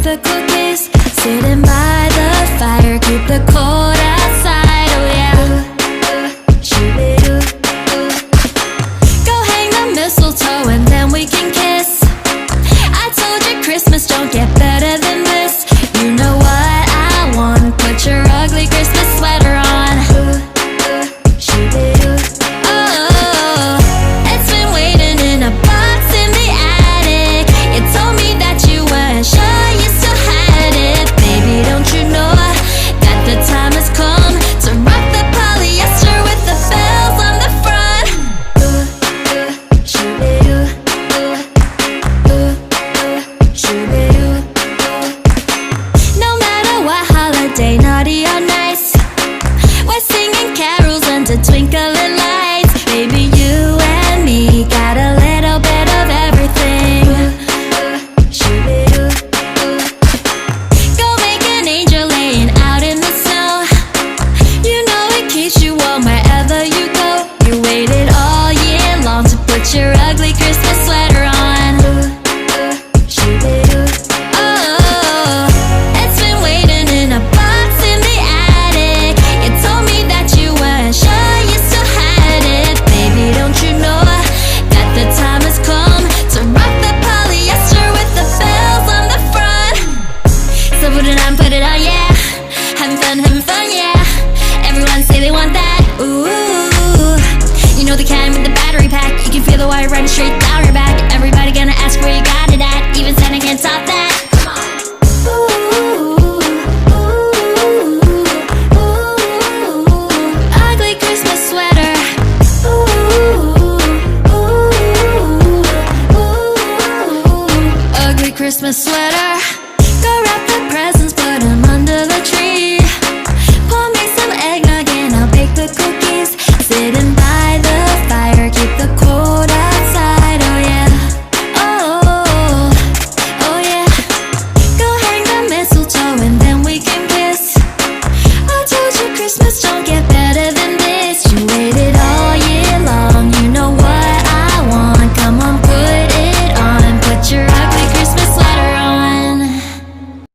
the cookies, sitting by the fire, keep the cold outside. Oh yeah. Go hang the mistletoe and then we can kiss. I told you Christmas don't get better than this. You know what I want, put your ugly Christmas sweater on. Oh, it's been waiting in a box in the attic. It told me that you weren't sure you still had it. Baby, don't you know that the time has come to rock the polyester with the bells on the front? No matter what holiday, naughty or nice, we're singing carols under twinkling lights. Baby, you and me got a little bit of everything. Go make an angel laying out in the snow. You know it keeps you warm wherever you go. You waited all year long to put your ugly Christmas sweater on. Oh, it's been waiting in a box in the attic. It told me that you weren't sure you still had it. Baby, don't you know that the time has come to rock the polyester with the bells on the front? So put it on, yeah. Having fun, yeah. Everyone say they want that. Ooh, you know the kind with the battery pack. You can feel the wire running straight down your back. Everybody gonna ask where you got it at. Even Santa can't top that. Ugly Christmas sweater. Ugly Christmas sweater.